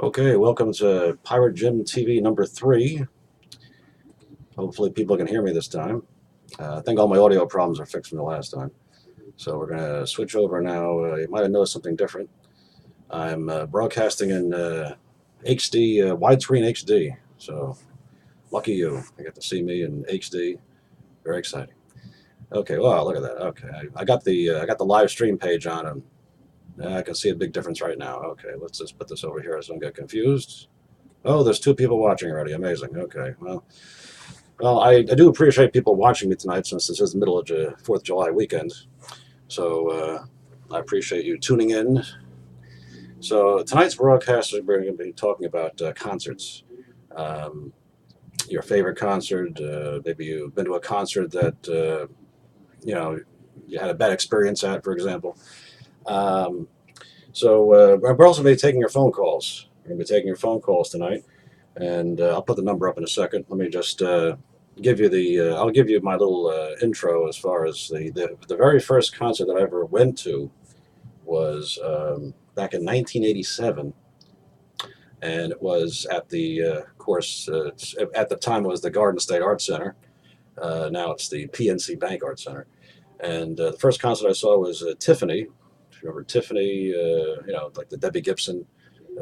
Okay, welcome to PirateJim TV number 3. Hopefully people can hear me this time. I think all my audio problems are fixed from the last time. So we're going to switch over now. You might have noticed something different. I'm broadcasting in HD, widescreen HD. So lucky you. You get to see me in HD. Very exciting. Okay, well, look at that. Okay, I got the live stream page on, and I can see a big difference right now. Okay, let's just put this over here so I don't get confused. Oh, there's 2 people watching already. Amazing. Okay, well, I do appreciate people watching me tonight since this is the middle of the 4th of July weekend. So I appreciate you tuning in. So tonight's broadcast, we're going to be talking about concerts. Um, your favorite concert. Maybe you've been to a concert that you know you had a bad experience at, for example. Um, we're also going to be taking your phone calls. We're going to be taking your phone calls tonight, and I'll put the number up in a second. Let me just give you I'll give you my little intro as far as the very first concert that I ever went to was back in 1987, and it was at the of course at the time it was the Garden State Arts Center. Now it's the PNC Bank Arts Center, and the first concert I saw was Tiffany. If you remember Tiffany, like the Debbie Gibson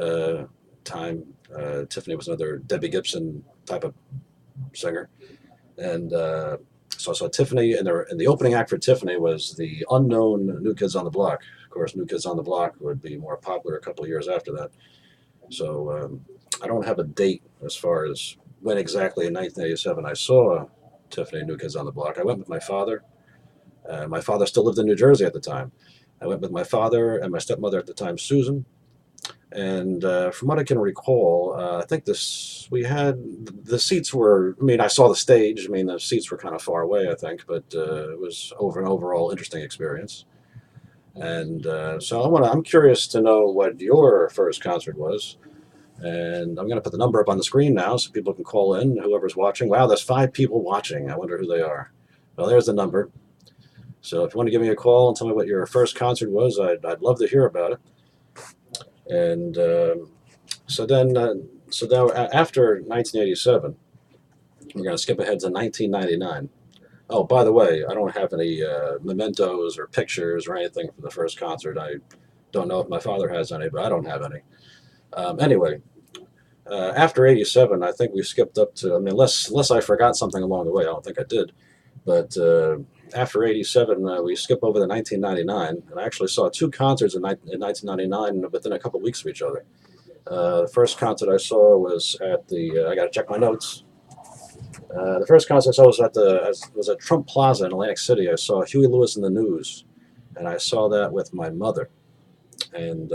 uh, time. Tiffany was another Debbie Gibson type of singer. And so I saw Tiffany, and the opening act for Tiffany was the unknown New Kids on the Block. Of course, New Kids on the Block would be more popular a couple of years after that. So I don't have a date as far as when exactly in 1987 I saw Tiffany New Kids on the Block. I went with my father. My father still lived in New Jersey at the time. I went with my father and my stepmother at the time, Susan. And from what I can recall, I think we had the seats were. I mean, I saw the stage. I mean, the seats were kind of far away, I think, but it was an overall interesting experience. And so I'm curious to know what your first concert was. And I'm going to put the number up on the screen now so people can call in. Whoever's watching. Wow, there's 5 people watching. I wonder who they are. Well, there's the number. So if you want to give me a call and tell me what your first concert was, I'd love to hear about it. And so then, so now after 1987, we're going to skip ahead to 1999. Oh, by the way, I don't have any mementos or pictures or anything from the first concert. I don't know if my father has any, but I don't have any. Anyway, after 87, I think we skipped up to, I mean, unless I forgot something along the way, I don't think I did. But after 87, we skip over to 1999, and I actually saw 2 concerts in 1999 within a couple of weeks of each other. The first concert I saw was at I got to check my notes. The first concert I saw was at Trump Plaza in Atlantic City. I saw Huey Lewis and the News, and I saw that with my mother. And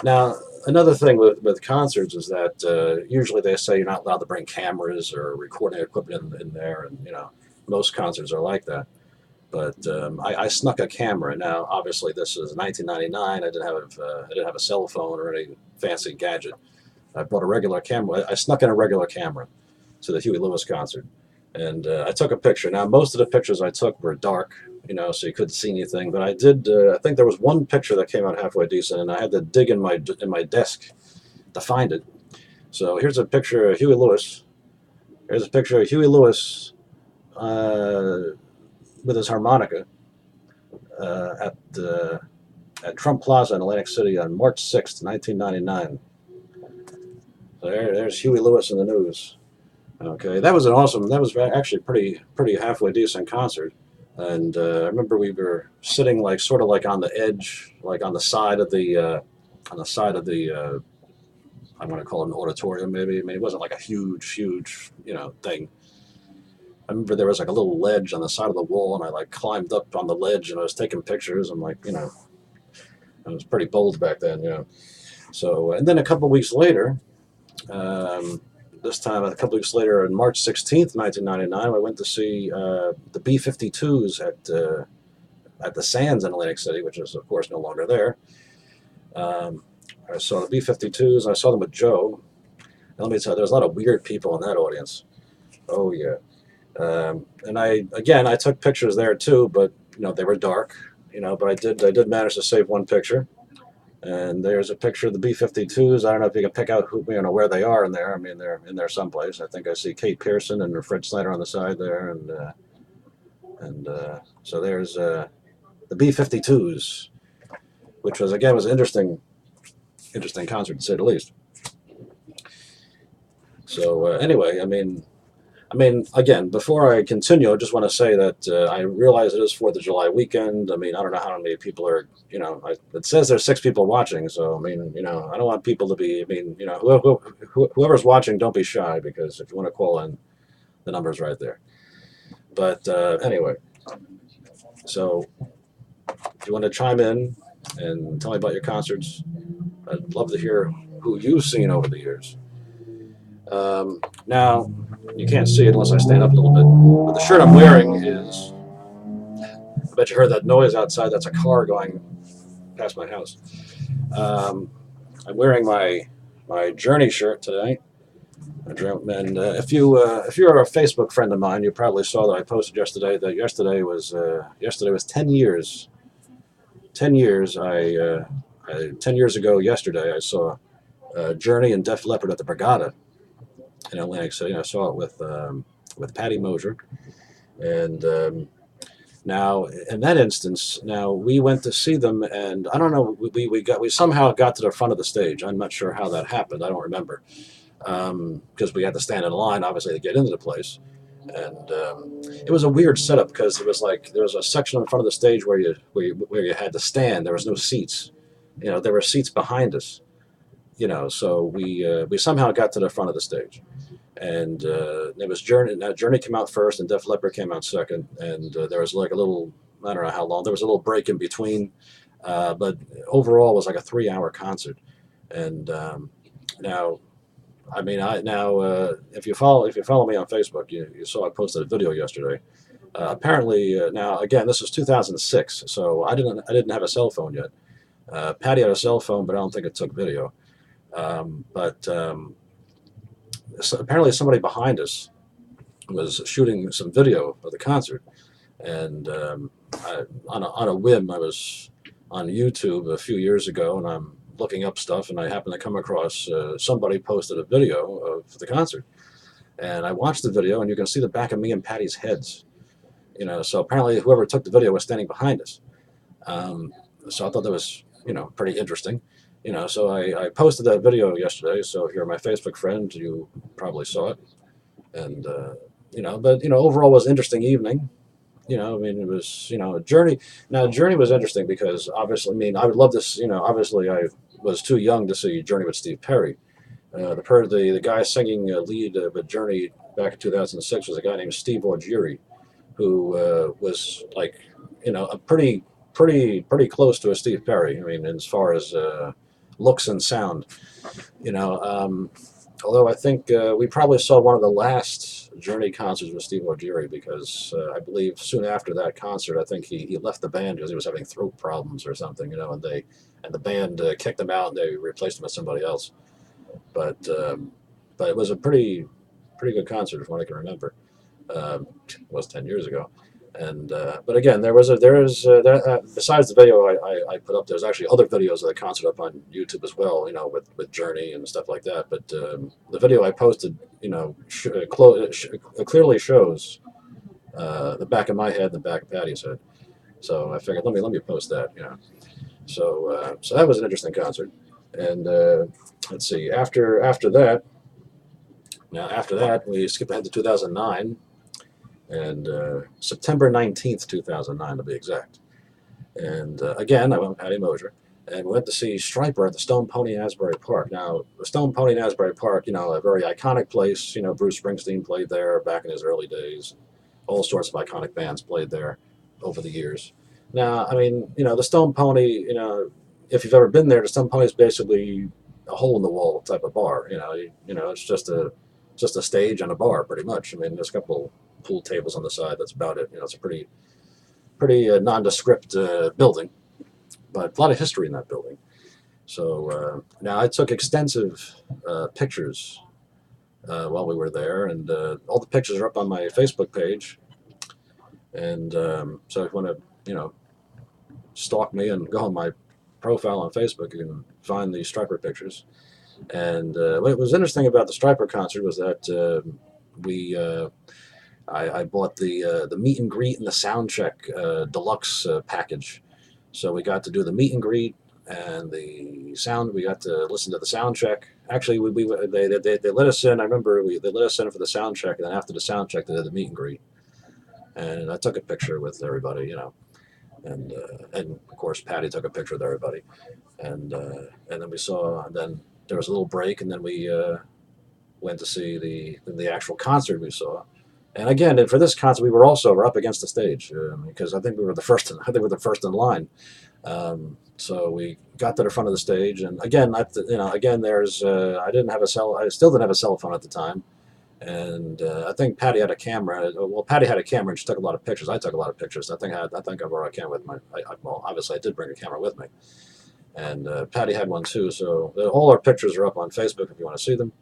now another thing with concerts is that usually they say you're not allowed to bring cameras or recording equipment in there, and most concerts are like that. But I snuck a camera. Now, obviously, this is 1999. I didn't have a cell phone or any fancy gadget. I brought a regular camera. I snuck in a regular camera to the Huey Lewis concert, and I took a picture. Now, most of the pictures I took were dark, so you couldn't see anything. But I did. I think there was one picture that came out halfway decent, and I had to dig in my desk to find it. So here's a picture of Huey Lewis. Here's a picture of Huey Lewis with his harmonica at Trump Plaza in Atlantic City on March 6th, 1999. So there's Huey Lewis in the News. Okay, that was an awesome. That was actually pretty halfway decent concert. And I remember we were sitting like sort of like on the edge, like on the side of the I want to call it an auditorium maybe. I mean, it wasn't like a huge thing. I remember there was like a little ledge on the side of the wall, and I like climbed up on the ledge and I was taking pictures. I'm like, I was pretty bold back then. So, and then a couple of weeks later, this time a couple of weeks later, on March 16th, 1999, I went to see the B-52s at the Sands in Atlantic City, which is of course no longer there. I saw the B-52s. I saw them with Joe. And let me tell you, there's a lot of weird people in that audience. Oh yeah. And I took pictures there too, but they were dark. But I did manage to save one picture. And there's a picture of the B-52s. I don't know if you can pick out who, where they are in there. I mean, they're in there someplace. I think I see Kate Pearson and Fred Snyder on the side there, and so there's the B-52s, which was again was an interesting concert to say the least. So anyway, I mean, again, before I continue, I just want to say that I realize it is 4th of July weekend. I mean, I don't know how many people are, it says there's 6 people watching. So, I mean, I don't want people to be, I mean, whoever's watching, don't be shy, because if you want to call in, the number's right there. But anyway, so if you want to chime in and tell me about your concerts, I'd love to hear who you've seen over the years. Now, you can't see it unless I stand up a little bit, but the shirt I'm wearing is, I bet you heard that noise outside. That's a car going past my house. I'm wearing my Journey shirt today. And if you're a Facebook friend of mine, you probably saw that I posted yesterday that yesterday was 10 years. 10 years. 10 years ago yesterday, I saw Journey and Def Leppard at the Borgata in Atlantic City. I saw it with Patty Mosier, and now in that instance, now we went to see them, and I don't know, we somehow got to the front of the stage. I'm not sure how that happened. I don't remember, because we had to stand in line, obviously, to get into the place, and it was a weird setup because it was like there was a section in front of the stage where you had to stand. There was no seats. There were seats behind us. So we somehow got to the front of the stage. And it was Journey. Now Journey came out first, and Def Leppard came out second. And there was like a little, I don't know how long. There was a little break in between, but overall it was like a 3-hour concert. And now, I mean, if you follow me on Facebook, you saw I posted a video yesterday. Apparently, now again, this is 2006, so I didn't have a cell phone yet. Patty had a cell phone, but I don't think it took video. But so apparently somebody behind us was shooting some video of the concert, and on a whim, I was on YouTube a few years ago, and I'm looking up stuff, and I happened to come across somebody posted a video of the concert, and I watched the video, and you can see the back of me and Patty's heads. So apparently whoever took the video was standing behind us. So I thought that was pretty interesting. So I posted that video yesterday. So if you're my Facebook friend, you probably saw it. And, but, overall it was an interesting evening. I mean, it was, Journey. Now, Journey was interesting because obviously, I mean, I would love this, obviously I was too young to see Journey with Steve Perry. The guy singing lead with Journey back in 2006 was a guy named Steve Augeri, who was like, a pretty close to a Steve Perry. I mean, as far as looks and sound, although I think we probably saw one of the last Journey concerts with Steve Augeri, because I believe soon after that concert, I think he left the band because he was having throat problems or something, and the band kicked him out and they replaced him with somebody else. But it was a pretty good concert from what I can remember. It was 10 years ago. And but again, besides the video I put up, there's actually other videos of the concert up on YouTube as well, with Journey and stuff like that. But the video I posted, clearly shows the back of my head and the back of Patty's head. So I figured, let me post that, So so that was an interesting concert. And let's see, after that, we skipped ahead to 2009. And September 19th, 2009 to be exact. And again, I went with Patty Mosier, and we went to see Stryper at the Stone Pony in Asbury Park. Now, the Stone Pony in Asbury Park, a very iconic place. Bruce Springsteen played there back in his early days. All sorts of iconic bands played there over the years. Now, I mean, the Stone Pony, if you've ever been there, the Stone Pony is basically a hole-in-the-wall type of bar. It's just a stage and a bar, pretty much. I mean, there's a couple pool tables on the side. That's about it. It's a pretty nondescript building, but a lot of history in that building. So now I took extensive pictures while we were there, and all the pictures are up on my Facebook page. And so if you want to, stalk me and go on my profile on Facebook, you can find the Striper pictures. And what was interesting about the Striper concert was that I bought the meet and greet and the sound check deluxe package. So we got to do the meet and greet and the sound. We got to listen to the sound check. Actually, they let us in. I remember they let us in for the sound check, and then after the sound check, they did the meet and greet. And I took a picture with everybody, you know, and of course Patty took a picture with everybody, and then we saw. And then there was a little break, and then we went to see the actual concert we saw. And again, for this concert, we were up against the stage because I think we were the first. I think we were the first in line. So we got to the front of the stage, and again, there's I still didn't have a cell phone at the time, and I think Patty had a camera. Well, Patty had a camera, and she took a lot of pictures. I took a lot of pictures. I think I brought a camera with my. Well, obviously, I did bring a camera with me, and Patty had one too. So all our pictures are up on Facebook if you want to see them.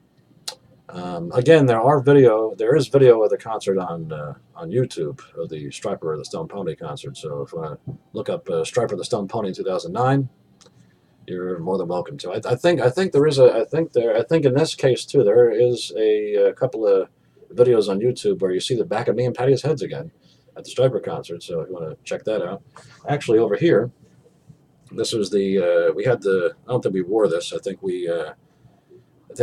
Again, there is video of the concert on YouTube of the Striper the Stone Pony concert. So if you want to look up Striper the Stone Pony in 2009, you're more than welcome to. I think in this case too there is a couple of videos on YouTube where you see the back of me and Patty's heads again at the Striper concert. So if you want to check that out, actually over here, this was we had I don't think we wore this. I think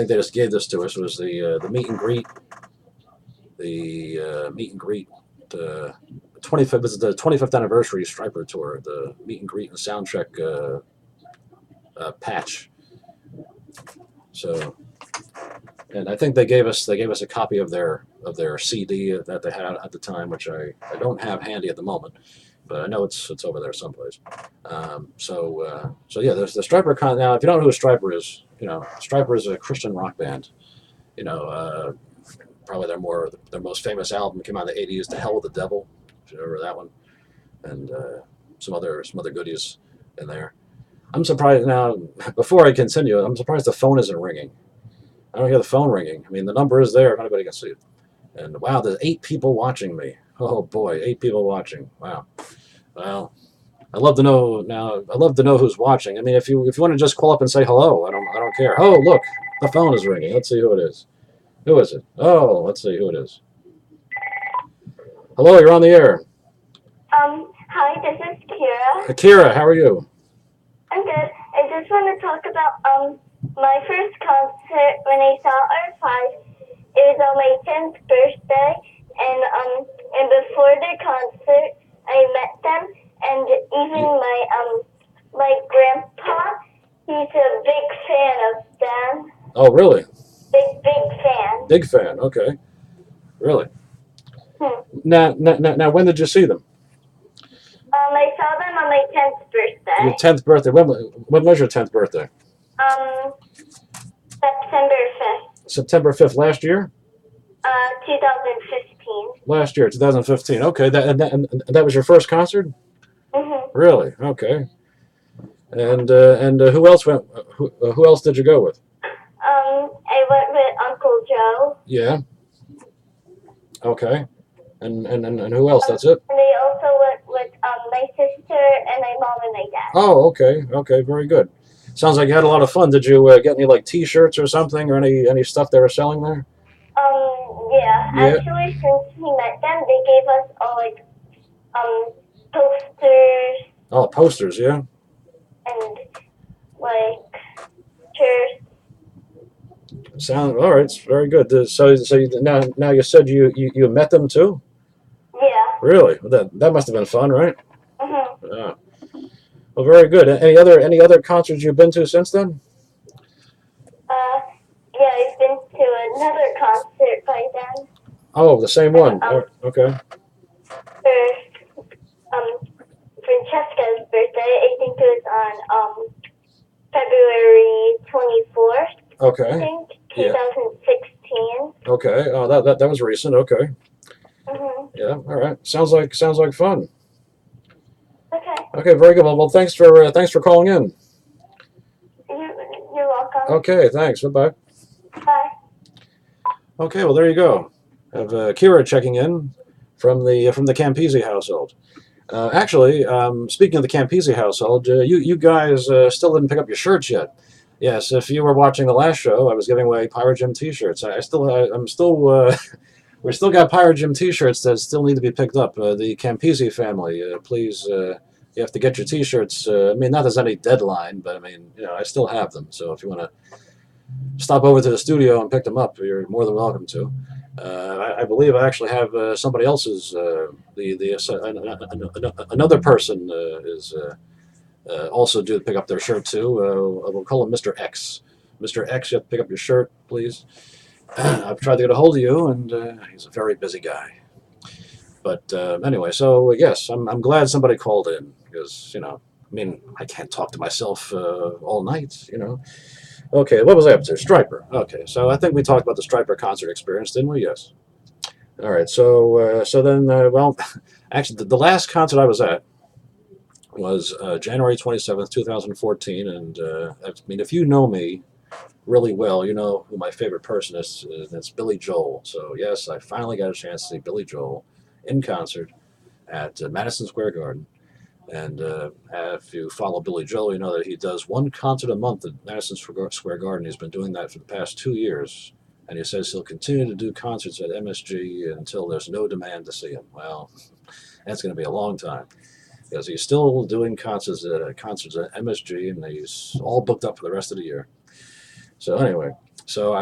they just gave this to us. It was the meet and greet, the 25th. This is the 25th anniversary Striper tour. The meet and greet and sound check patch. So, and I think they gave us a copy of their CD that they had at the time, which I don't have handy at the moment, but I know it's over there someplace. So yeah, there's the Striper con. Now, if you don't know who Striper is, you know, Striper is a Christian rock band. You know, probably their most famous album came out in the '80s, "To Hell with the Devil," if you remember that one, and some other goodies in there. I'm surprised now. Before I continue, I'm surprised the phone isn't ringing. I don't hear the phone ringing. I mean, the number is there if anybody can see it. And wow, there's 8 people watching me. Oh boy, 8 people watching. Wow. Well, I'd love to know now. I'd love to know who's watching. I mean, if you want to just call up and say hello, I don't care. Oh, look, the phone is ringing. Let's see who it is. Who is it? Oh, let's see who it is. Hello, you're on the air. Hi, this is Kira. Kira, how are you? I'm good. I just want to talk about my first concert when I saw R5. It was on my 10th birthday, and before the concert, I met them, and even my grandpa, he's a big fan of them. Oh, really? Big fan. Big fan. Okay. Really? Now, when did you see them? I saw them on my 10th birthday. Your 10th birthday. When was your 10th birthday? September 5th. September 5th last year? 2015. Last year, 2015. Okay, that was your first concert? Mm-hmm. Really? Okay. And who else went? Who else did you go with? I went with Uncle Joe. Yeah. Okay. And who else? That's it? And they also went with my sister and my mom and my dad. Oh, okay. Okay, very good. Sounds like you had a lot of fun. Did you get any like T-shirts or something, or any stuff they were selling there? Yeah. Actually, since we met them, they gave us all posters. Oh, posters, yeah. And shirts. Sound all right. It's very good. So now you said you met them too? Yeah. Really? That must have been fun, right? Mhm. Yeah. Well, very good. Any other concerts you've been to since then? Yeah, I've been to another concert by then. Oh, the same one. Okay. For Francesca's birthday, I think it was on February 24th. Okay. I think 2016. Okay. Oh, that was recent. Okay. Mhm. Yeah. All right. Sounds like fun. Okay. Okay. Very good. Well, thanks for calling in. You're welcome. Okay. Thanks. Bye. Bye. Okay. Well, there you go. I have Kira checking in from the Campisi household. Actually, speaking of the Campisi household, you guys still didn't pick up your shirts yet. Yes, if you were watching the last show, I was giving away Pirate Jim T-shirts. I'm still, we still got Pirate Jim T-shirts that still need to be picked up. The Campisi family, please, you have to get your T-shirts. I mean, not there's any deadline, but I mean, I still have them. So if you want to stop over to the studio and pick them up, you're more than welcome to. I believe I actually have somebody else's. Another person is also due to pick up their shirt too. We'll call him Mr. X. Mr. X, you have to pick up your shirt, please. I've tried to get a hold of you, and he's a very busy guy. But anyway, so yes, I'm glad somebody called in because I mean, I can't talk to myself all night. Okay, what was I up to? Striper. Okay, so I think we talked about the Striper concert experience, didn't we? Yes. All right, so then, well, actually, the last concert I was at was January 27th, 2014, and I mean, if you know me really well, you know who my favorite person is. That's Billy Joel. So yes, I finally got a chance to see Billy Joel in concert at Madison Square Garden. And if you follow Billy Joel, you know that he does one concert a month at Madison Square Garden. He's been doing that for the past 2 years. And he says he'll continue to do concerts at MSG until there's no demand to see him. Well, that's going to be a long time because he's still doing concerts at MSG, and he's all booked up for the rest of the year. So anyway, so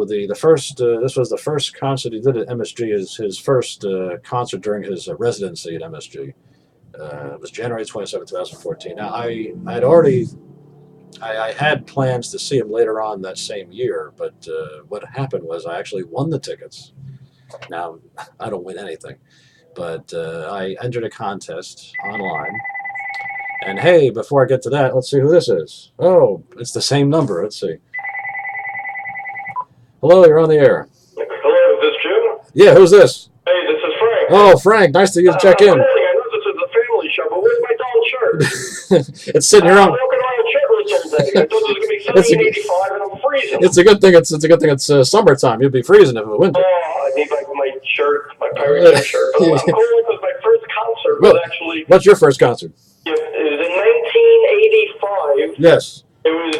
the first this was the first concert he did at MSG. Is his first concert during his residency at MSG. It was January 27, 2014. Now, I had plans to see him later on that same year, but what happened was I actually won the tickets. Now, I don't win anything, but I entered a contest online. And hey, before I get to that, let's see who this is. Oh, it's the same number. Let's see. Hello, you're on the air. Hello, is this Jim? Yeah, who's this? Hey, this is Frank. Oh, Frank, nice to check in. I know this is a family show, but where's my darn shirt? It's sitting here on. I'm walking around shirtless all day. I thought it was going to be sunny and 85, and I'm freezing. It's a good thing. It's a good thing. It's summertime. You'd be freezing if it was winter. Oh, I need my shirt, my Pirate Jim shirt. But I'm calling because my first concert was actually. What's your first concert? It was in 1985. Yes. It was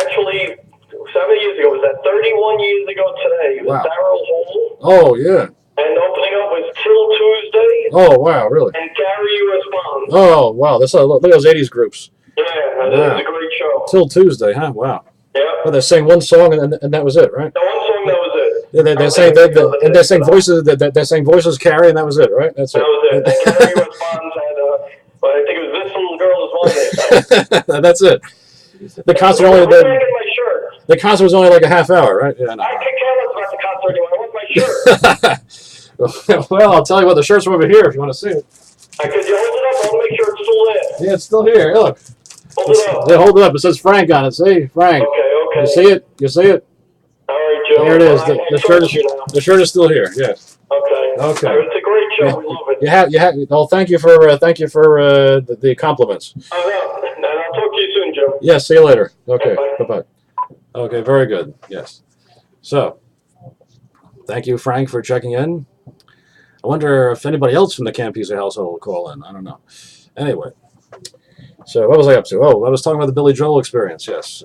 actually 7 years ago. It was that 31 years ago today. It was Wow. Darrell Hall. Oh yeah. And opening up was Till Tuesday. Oh wow, really? And Gary U.S. Bonds. Oh wow, look at those '80s groups. Yeah, it was a great show. Till Tuesday, huh? Wow. Yeah. Well, they sang one song and that was it, right? The one song, that was it. Yeah, they sang voices. They sang voices, Carrie, and that was it, right? That's that it. Was it. And Gary U.S. Bonds had, well, I think it was This Little Girl Is Mine. That's it. The concert only. The concert was only like a half hour, right? Yeah, no. I could care less about the concert anyway. I want my shirt. Well, I'll tell you what. The shirt's over here if you want to see it. Could you hold it up? I want to make sure it's still there. Yeah, it's still here. Look. Hold it up. Yeah, hold it up. It says Frank on it. See, Frank. Okay. You see it? You see it? All right, Joe. There it is. The shirt is still here. Yes. Okay. Okay. It's a great show. Yeah. We love it. You have. Well, thank you for the compliments. And I'll talk to you soon, Joe. Yeah. See you later. Okay. Bye. Bye. Okay. Very good. Yes. So, thank you, Frank, for checking in. I wonder if anybody else from the Campisi household will call in. I don't know. Anyway. So what was I up to? Oh, I was talking about the Billy Joel experience. Yes.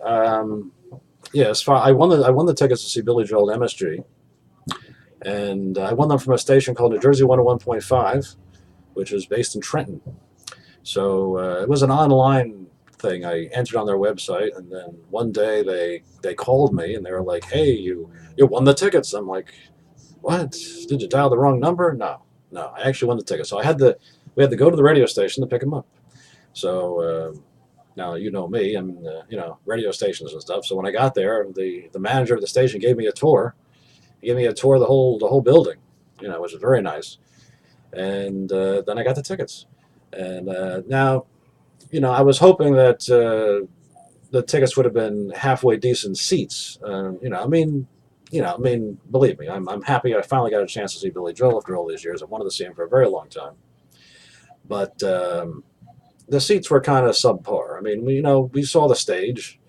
Yes. I won the tickets to see Billy Joel at MSG, and I won them from a station called New Jersey 101.5, which is based in Trenton. So it was an online thing. I entered on their website, and then one day they called me and they were like, "Hey, you won the tickets." I'm like, "What? Did you dial the wrong number?" No, I actually won the tickets. So we had to go to the radio station to pick them up. So now you know me, I'm radio stations and stuff. So when I got there, the manager of the station gave me a tour. He gave me a tour of the whole building, which was very nice. And then I got the tickets. And now, I was hoping that the tickets would have been halfway decent seats. Believe me, I'm happy I finally got a chance to see Billy Joel after all these years. I wanted to see him for a very long time. But the seats were kind of subpar. I mean, we saw the stage.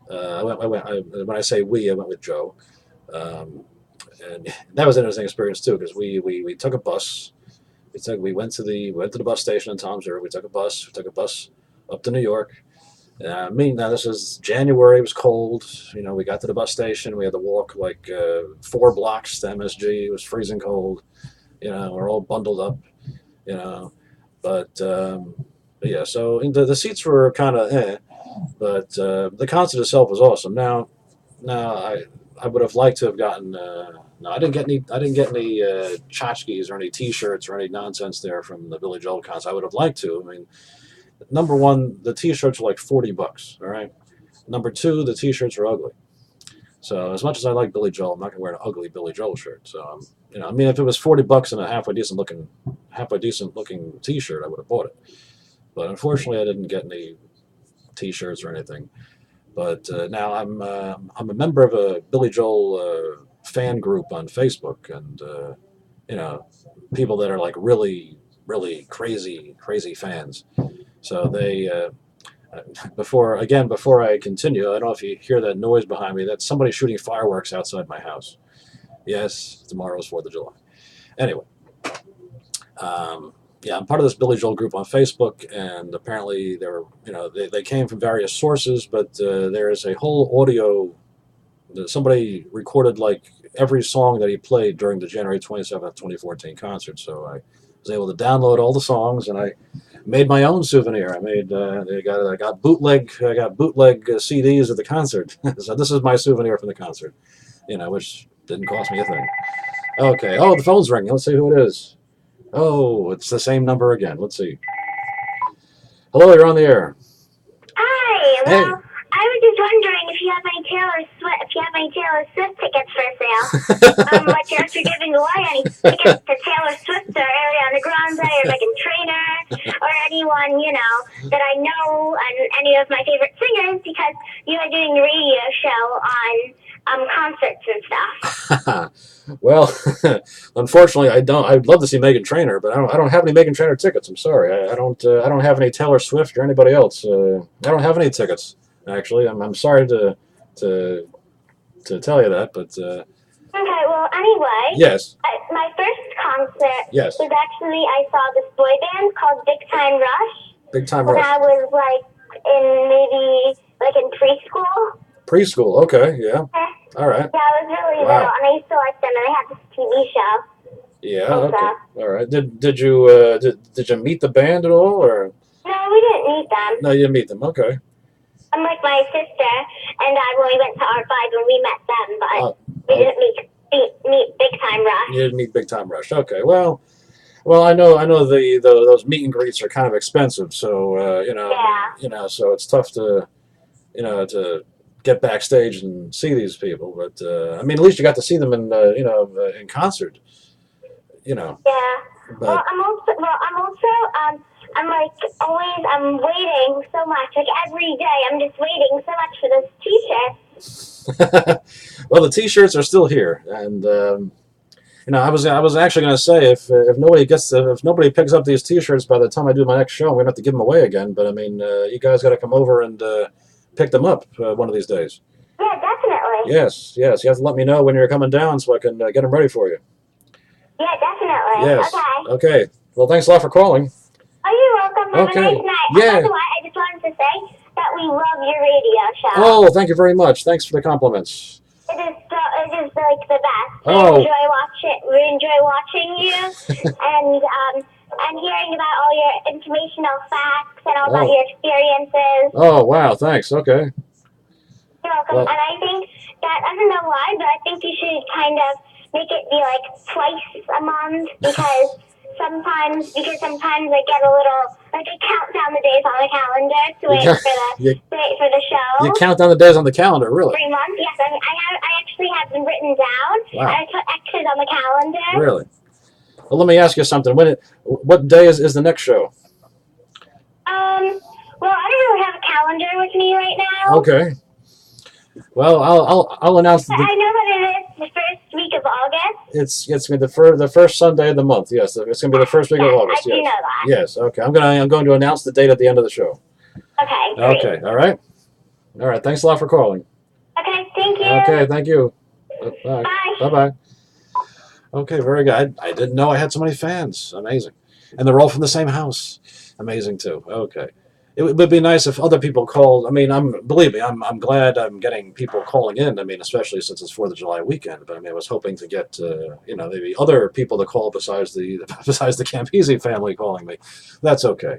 When I say we, I went with Joe. And that was an interesting experience too, because we took a bus we went to the bus station in Toms River. We took a bus up to New York. Now this is January. It was cold. We got to the bus station. We had to walk like 4 blocks to MSG. It was freezing cold. We're all bundled up. But yeah. So the seats were kind of but the concert itself was awesome. Now I would have liked to have gotten. No, I didn't get any. I didn't get any tchotchkes or any T-shirts or any nonsense there from the Billy Joel concert. I would have liked to. I mean, number one, the T-shirts are like $40. All right. Number two, the T-shirts are ugly. So as much as I like Billy Joel, I'm not gonna wear an ugly Billy Joel shirt. So I mean, if it was $40 and a halfway decent looking T-shirt, I would have bought it. But unfortunately, I didn't get any T-shirts or anything. But now I'm a member of a Billy Joel fan group on Facebook, and people that are like really crazy fans. So they before I continue, I don't know if you hear that noise behind me. That's somebody shooting fireworks outside my house. Yes, tomorrow's 4th of July. Anyway. Yeah, I'm part of this Billy Joel group on Facebook, and apparently they came from various sources, but there is a whole audio. Somebody recorded like every song that he played during the January 27th, 2014 concert. So I was able to download all the songs, and I made my own souvenir. I got bootleg CDs of the concert. So this is my souvenir from the concert, which didn't cost me a thing. Okay. Oh, the phone's ringing. Let's see who it is. Oh, it's the same number again. Let's see. Hello, you're on the air. Hi. Hey. Well, I was just wondering if you have any Taylor Swift tickets for sale. Like you're giving away any tickets to Taylor Swift or Ariana Grande or Meghan Trainor or anyone that I know and any of my favorite singers, because you are doing a radio show on concerts and stuff. Well, unfortunately, I don't. I'd love to see Meghan Trainor, but I don't have any Meghan Trainor tickets. I'm sorry. I don't have any Taylor Swift or anybody else. I don't have any tickets. Actually, I'm sorry to tell you that, but. Okay. Well, anyway. Yes. My first concert. Yes. Was actually I saw this boy band called Big Time Rush. Big Time When Rush. I was in preschool. Preschool. Okay. Yeah. All right. Yeah, I was really little, and I used to like them, and they had this TV show. Yeah. Okay. All right. Did you meet the band at all, or? No, we didn't meet them. No, you didn't meet them. Okay. Unlike my sister and I, when we went to Art 5 and we met them, but we didn't meet Big Time Rush. You didn't meet Big Time Rush. Okay. Well, I know those meet and greets are kind of expensive, so Yeah. So it's tough to to get backstage and see these people. But I mean, at least you got to see them in in concert. Yeah. But I'm waiting so much. Like every day, I'm just waiting so much for this T-shirt. well, the T-shirts are still here, and I was actually going to say if nobody picks up these T-shirts by the time I do my next show, I'm going to have to give them away again. But I mean, you guys got to come over and pick them up one of these days. Yeah, definitely. Yes. You have to let me know when you're coming down so I can get them ready for you. Yeah, definitely. Yes. Okay. Okay. Well, thanks a lot for calling. Oh, you're welcome. Have Okay. a nice night. Yeah. By the way, I just wanted to say that we love your radio show. Oh, thank you very much. Thanks for the compliments. It is like the best. Oh. We enjoy watching you and hearing about all your informational facts and all about your experiences. Oh, wow. Thanks. Okay. You're welcome. Well, and I think that, I don't know why, but I think you should kind of make it be like twice a month because sometimes I get a little, like I count down the days on the calendar to wait for the show. You count down the days on the calendar, really? 3 months, yes. I actually have them written down. Wow. And I put X's on the calendar. Really? Well, let me ask you something. What day is the next show? Well, I don't really have a calendar with me right now. Okay. Well, I'll announce. I know that it is the first week of August. It's gonna be the first Sunday of the month. Yes, it's gonna be the first week of August. I do know that. Yes. Okay. I'm going to announce the date at the end of the show. Okay. Great. Okay. All right. All right. Thanks a lot for calling. Okay. Thank you. Okay. Thank you. Bye. Bye. Bye. Bye. Okay. Very good. I didn't know I had so many fans. Amazing. And they're all from the same house. Amazing too. Okay. It would be nice if other people called. I mean, believe me, I'm glad I'm getting people calling in. I mean, especially since it's 4th of July weekend. But I mean, I was hoping to get maybe other people to call besides the Campese family calling me. That's okay.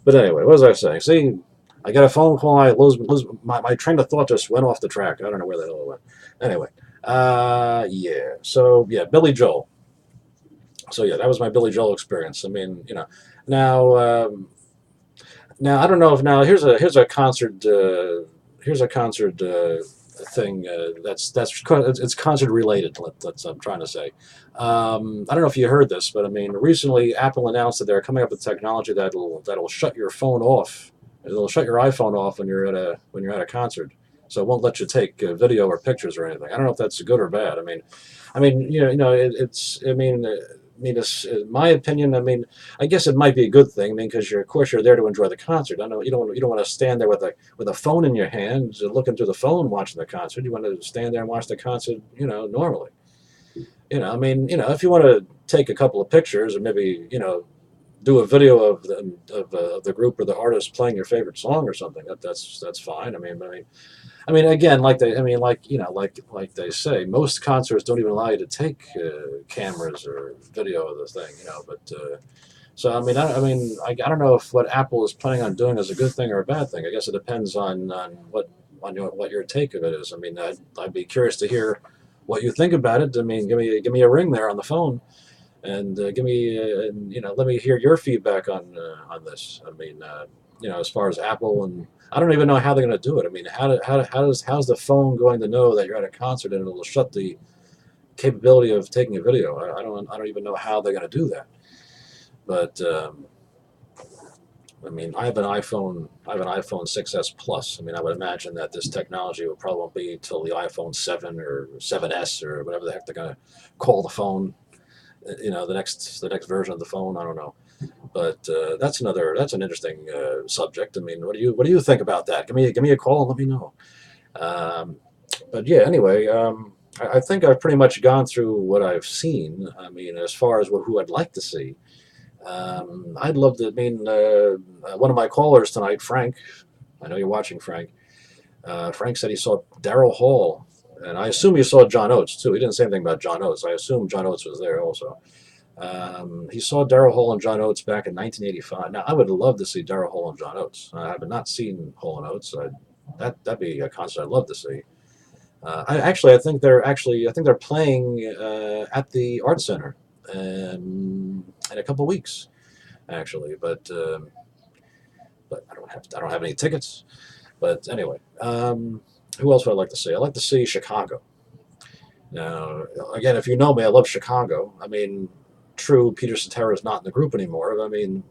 But anyway, what was I saying? See, I got a phone call. I lose my train of thought just went off the track. I don't know where the hell it went. Anyway, yeah. So yeah, Billy Joel. So yeah, that was my Billy Joel experience. I mean, now. Now I don't know if here's a concert thing it's concert related. I'm trying to say. I don't know if you heard this, but I mean recently Apple announced that they're coming up with technology that'll shut your phone off. It'll shut your iPhone off when you're at a concert, so it won't let you take video or pictures or anything. I don't know if that's good or bad. It's in my opinion. I mean, I guess it might be a good thing. I mean, because of course you're there to enjoy the concert. I know you don't want to stand there with a phone in your hand, looking through the phone, watching the concert. You want to stand there and watch the concert, normally. If you want to take a couple of pictures and maybe, do a video of the group or the artist playing your favorite song or something, that's fine. Again, like they say, most concerts don't even allow you to take cameras or video of the thing, But so I don't know if what Apple is planning on doing is a good thing or a bad thing. I guess it depends on what your take of it is. I mean, I'd be curious to hear what you think about it. I mean, give me a ring there on the phone, and let me hear your feedback on this. As far as Apple, and I don't even know how they're going to do it. I mean, how's the phone going to know that you're at a concert and it'll shut the capability of taking a video? I don't even know how they're going to do that. But I have an iPhone 6s Plus. I mean, I would imagine that this technology will probably be till the iPhone 7 or 7s or whatever the heck they're going to call the phone. The next version of the phone. I don't know. But that's an interesting subject. I mean, what do you think about that? Give me a call and let me know. But yeah, anyway, I think I've pretty much gone through what I've seen. I mean, as far as who I'd like to see, I'd love to. One of my callers tonight, Frank. I know you're watching, Frank. Frank said he saw Daryl Hall, and I assume he saw John Oates too. He didn't say anything about John Oates. I assume John Oates was there also. He saw Daryl Hall and John Oates back in 1985. Now, I would love to see Daryl Hall and John Oates. I have not seen Hall and Oates. That'd be a concert I'd love to see. I think they're playing at the Art Center in a couple of weeks, actually. But I don't have any tickets. But anyway, who else would I like to see? I'd like to see Chicago. Now, again, if you know me, I love Chicago. I mean, true, Peter Cetera is not in the group anymore. I mean,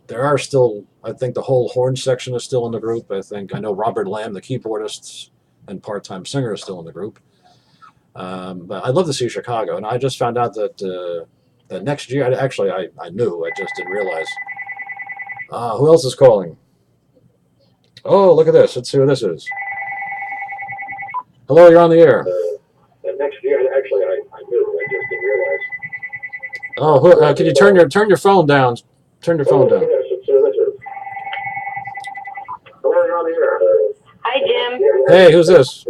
there are still, I think the whole horn section is still in the group. I know Robert Lamb, the keyboardist and part-time singer, is still in the group. But I'd love to see Chicago. And I just found out that next year, I knew, I just didn't realize. Who else is calling? Oh, look at this. Let's see who this is. Hello, you're on the air. Next year, I knew, I just didn't realize. Oh, can you turn your phone down? Turn your phone down. Hi, Jim. Hey, who's this?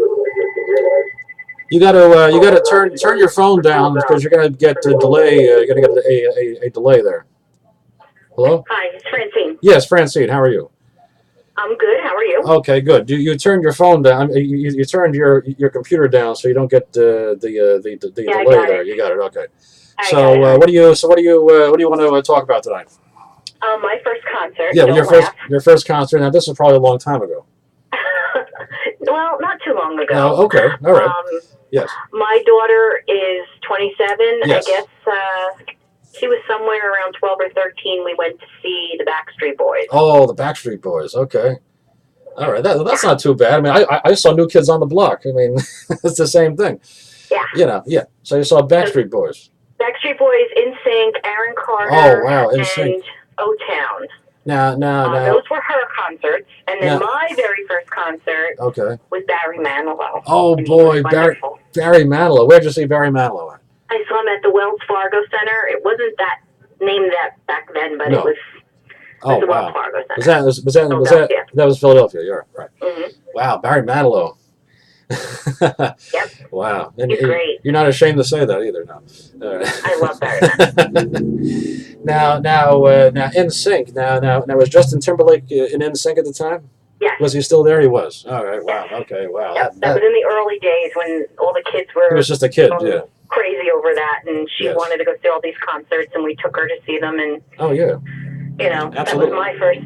You gotta turn your phone down because you're gonna get a delay. You're gonna get a delay there. Hello? Hi, it's Francine. Yes, Francine. How are you? I'm good. How are you? Okay, good. You turned your phone down. You turned your computer down so you don't get the delay there. You got it. Okay. So what do you want to talk about tonight? My first concert. Yeah, your first concert. Now this is probably a long time ago. Well, not too long ago. Oh, okay. All right. Yes. My daughter is 27. Yes. I guess she was somewhere around 12 or 13. We went to see the Backstreet Boys. Oh, the Backstreet Boys. Okay. All right. That's not too bad. I mean, I saw New Kids on the Block. I mean, it's the same thing. Yeah. Yeah. So you saw Backstreet Boys. Backstreet Boys, NSYNC, Aaron Carter, oh, wow. NSYNC. and O-Town. Now. Those were her concerts. And then my very first concert was Barry Manilow. Oh, boy. Barry Manilow. Where'd you see Barry Manilow at? I saw him at the Wells Fargo Center. It wasn't that named that back then, but No. it was Oh, the Wells wow. Fargo Center. That was Philadelphia? You're right. Mm-hmm. Wow, Barry Manilow. Yep. Wow. And He's great. You're not ashamed to say that either, no. I love Barry Manilow. now, NSYNC. Now, was Justin Timberlake in NSYNC at the time? Yes. Was he still there? He was. All right. Wow. Yes. Okay. Wow. Yep. That was in the early days when all the kids were. He was just a kid. Yeah. Crazy over that, and she Yes. wanted to go see all these concerts, and we took her to see them, and oh yeah, you know, absolutely. that was my first.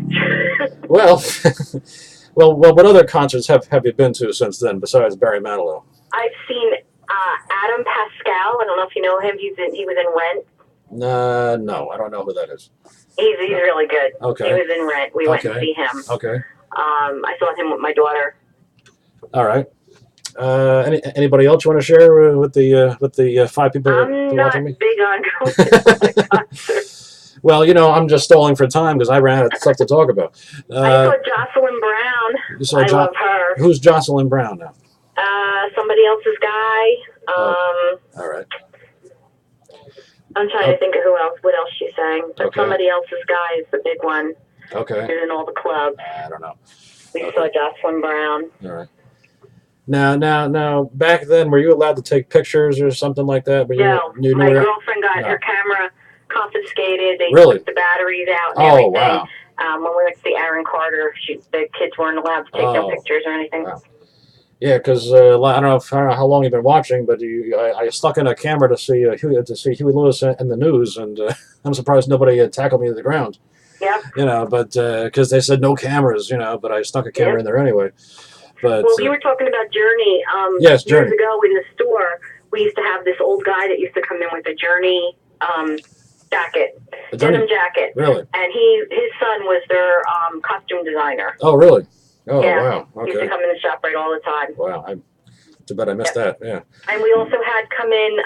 well, what other concerts have you been to since then besides Barry Manilow? I've seen Adam Pascal. I don't know if you know him. He was in Rent. No, I don't know who that is. He's really good. Okay. He was in Rent. We went to see him. Okay. I saw him with my daughter. All right. Anybody else you want to share with the 5 people I'm not watching me? big on going to concerts. Well, I'm just stalling for time because I ran out of stuff to talk about. I saw Jocelyn Brown. I love her. Who's Jocelyn Brown now? Somebody else's guy. All right. I'm trying to think of what else she sang. But Okay. somebody else's guy is the big one. Okay. She's in all the clubs. I don't know. We saw Jocelyn Brown. All right. Now, back then, were you allowed to take pictures or something like that? No. My girlfriend got her camera confiscated. They Really? took the batteries out and everything. Wow. When we went to see Aaron Carter, the kids weren't allowed to take their pictures or anything. Wow. Yeah, because I don't know how long you've been watching, but I stuck in a camera to see Huey Lewis in the news, and I'm surprised nobody tackled me to the ground. Yeah. But because they said no cameras, but I stuck a camera in there anyway. But well, you were talking about Journey. Yes, Journey. Years ago in the store, we used to have this old guy that used to come in with a Journey jacket, denim jacket. Really? And his son was their costume designer. Oh, really? Oh, yeah. Wow. Okay. He used to come in the shop right all the time. Wow. Too bad I missed that. Yeah. And we also had come in,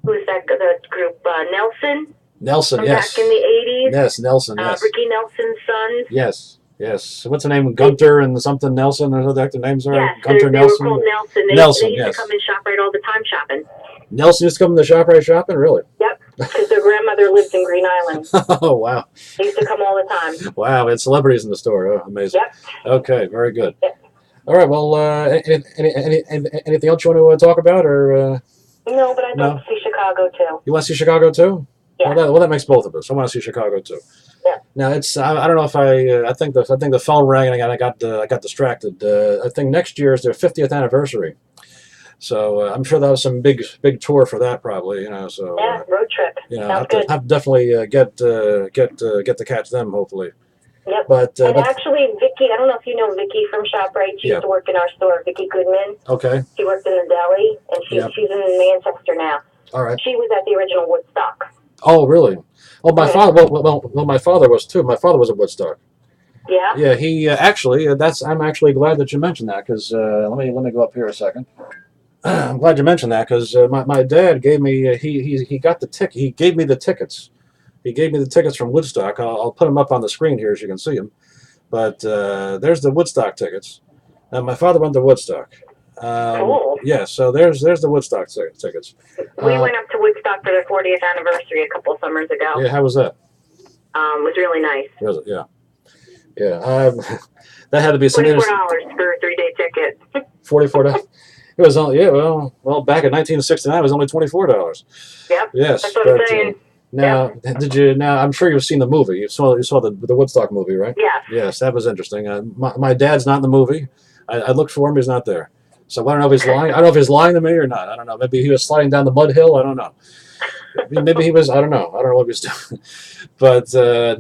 who's that? The group Nelson. From Yes. back in the 80s. Yes, Nelson. Yes. Ricky Nelson's sons. Yes. Yes. What's the name? Gunter and something Nelson, or what the names are? Yes, Gunter they Nelson. were called Nelson. They used to come and shop right all the time shopping. Nelson used to come in the shop right shopping? Really? Yep. Because their grandmother lived in Green Island. Oh, wow. They used to come all the time. Wow, we had celebrities in the store. Oh, amazing. Yep. Okay, very good. Yep. All right, well, anything else you want to talk about? Or no, but I'd like to see Chicago, too. You want to see Chicago, too? Yeah. Well, that makes both of us. I want to see Chicago, too. Yeah. Now, I don't know if I think the phone rang and I got distracted. I think next year is their 50th anniversary. So I'm sure that was some big tour for that, probably. So road trip. I'll definitely get to catch them, hopefully. Yep. But actually, Vicky, I don't know if you know Vicky from ShopRite. She used to work in our store. Vicky Goodman. Okay. She worked in the deli, and she's in Manchester now. All right. She was at the original Woodstock. Oh, really? Oh, my father. Well, my father was too. My father was at Woodstock. Yeah. Yeah. He actually. I'm actually glad that you mentioned that because let me go up here a second. I'm glad you mentioned that because my dad gave me he got the ticket. He gave me the tickets. He gave me the tickets from Woodstock. I'll put them up on the screen here so you can see them. But there's the Woodstock tickets. My father went to Woodstock. Cool. Yeah, so there's the Woodstock tickets. We went up to Woodstock for their 40th anniversary a couple of summers ago. Yeah, how was that? It was really nice. Was it? Yeah. Yeah. That had to be something. $44 for a 3-day ticket. $44. It was only well back in 1969 it was only $24. Yep. Yes. That's what I'm saying. Now, did you? Now, I'm sure you've seen the movie. You saw the Woodstock movie, right? Yes. Yes, that was interesting. My dad's not in the movie. I looked for him. He's not there. So I don't know if he's lying. I don't know if he's lying to me or not. I don't know. Maybe he was sliding down the mud hill. I don't know. Maybe he was. I don't know. I don't know what he was doing. But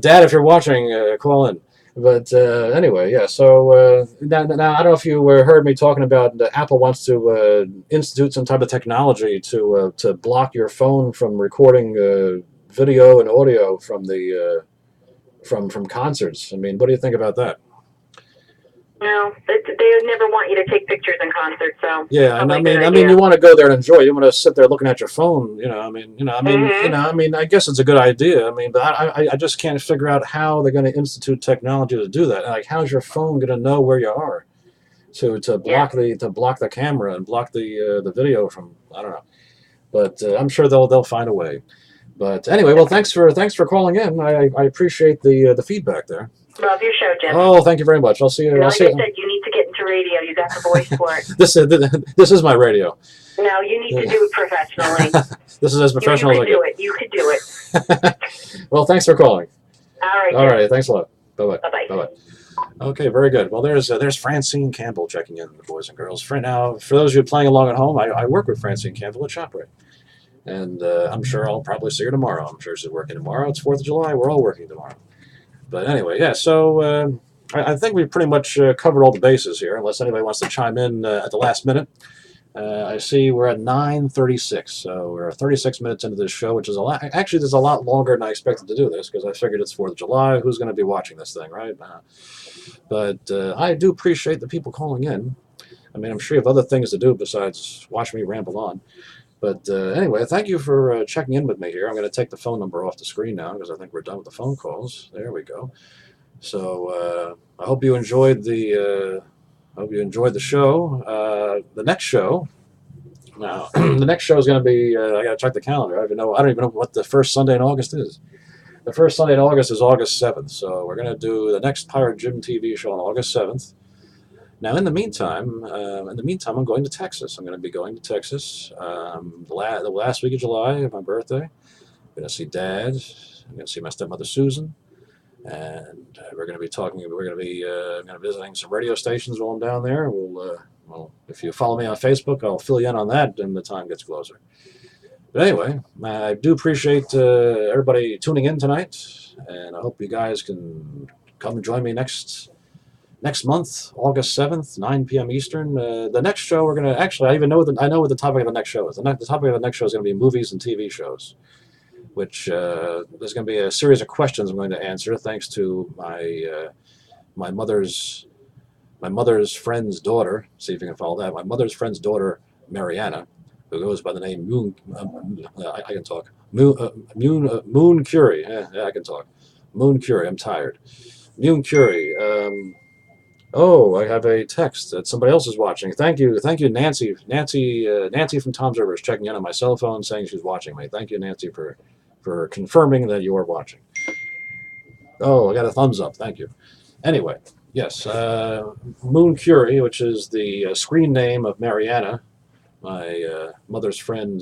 Dad, if you're watching, call in. But anyway, yeah. So now I don't know if you heard me talking about Apple wants to institute some type of technology to block your phone from recording video and audio from the from concerts. I mean, what do you think about that? No, they never want you to take pictures in concerts. So yeah, and I mean, you want to go there and enjoy. You want to sit there looking at your phone. I guess it's a good idea. I mean, but I just can't figure out how they're going to institute technology to do that. Like, how's your phone going to know where you are to block the camera and block the video from? I don't know, but I'm sure they'll find a way. But anyway, well, thanks for calling in. I appreciate the feedback there. Love your show, Jim. Oh, thank you very much. I'll see you. Like I'll I see said, you. you need to get into radio. You got the voice for it. This is my radio. No, you need to do it professionally. This is as professional as I get. You could do it. Well, thanks for calling. All right. All right, thanks a lot. Bye-bye. Bye-bye. Bye-bye. Okay, very good. Well, there's Francine Campbell checking in, the boys and girls. For now, for those of you playing along at home, I work with Francine Campbell at ShopRite. And I'm sure I'll probably see her tomorrow. I'm sure she's working tomorrow. It's 4th of July. We're all working tomorrow. But anyway, yeah, so I think we've pretty much covered all the bases here, unless anybody wants to chime in at the last minute. I see we're at 9:36, so we're 36 minutes into this show, which is a lot. Actually, there's a lot longer than I expected to do this, because I figured it's 4th of July. Who's going to be watching this thing, right? But I do appreciate the people calling in. I mean, I'm sure you have other things to do besides watch me ramble on. But anyway, thank you for checking in with me here. I'm going to take the phone number off the screen now, because I think we're done with the phone calls. There we go. So I hope you enjoyed the show. The next show. Now, the next show is going to be. I got to check the calendar. I don't even know what the first Sunday in August is. The first Sunday in August is August 7th. So we're going to do the next Pirate Jim TV show on August 7th. Now, in the meantime, I'm going to Texas. I'm going to be going to Texas the last week of July of my birthday. I'm going to see Dad. I'm going to see my stepmother Susan, and we're going to be talking. We're going to be visiting some radio stations while I'm down there. Well, if you follow me on Facebook, I'll fill you in on that when the time gets closer. But anyway, I do appreciate everybody tuning in tonight, and I hope you guys can come and join me next month, August 7th, 9 p.m. Eastern. The next show we're going to actually, I know what the topic of the next show is. The topic of the next show is going to be movies and TV shows, which there's going to be a series of questions I'm going to answer thanks to my mother's friend's daughter. See if you can follow that. My mother's friend's daughter, Mariana, who goes by the name Moon. I can talk. Moon Curie. Yeah, I can talk. Moon Curie. I'm tired. Moon Curie. Oh, I have a text that somebody else is watching. Thank you, Nancy. Nancy from Tom's River is checking in on my cell phone, saying she's watching me. Thank you, Nancy, for confirming that you are watching. Oh, I got a thumbs up. Thank you. Anyway, yes, Moon Curie, which is the screen name of Mariana, my mother's friend,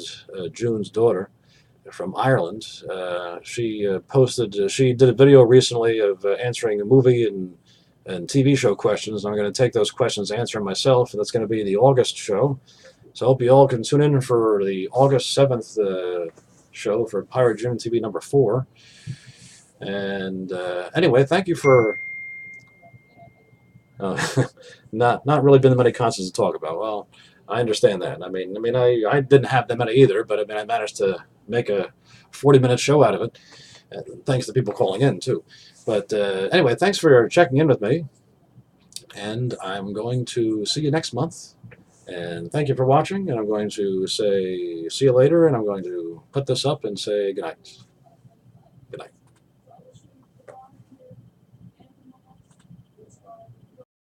June's daughter, from Ireland. She did a video recently of answering a movie and TV show questions. I'm going to take those questions, answer them myself, and that's going to be the August show. So I hope you all can tune in for the August 7th show for Pirate Jim TV number 4. And anyway, thank you for not really been that many concerts to talk about. Well, I understand that. I mean, I didn't have that many either, but I mean, I managed to make a 40-minute show out of it, thanks to people calling in too. But anyway, thanks for checking in with me, and I'm going to see you next month. And thank you for watching, and I'm going to say see you later, and I'm going to put this up and say good night.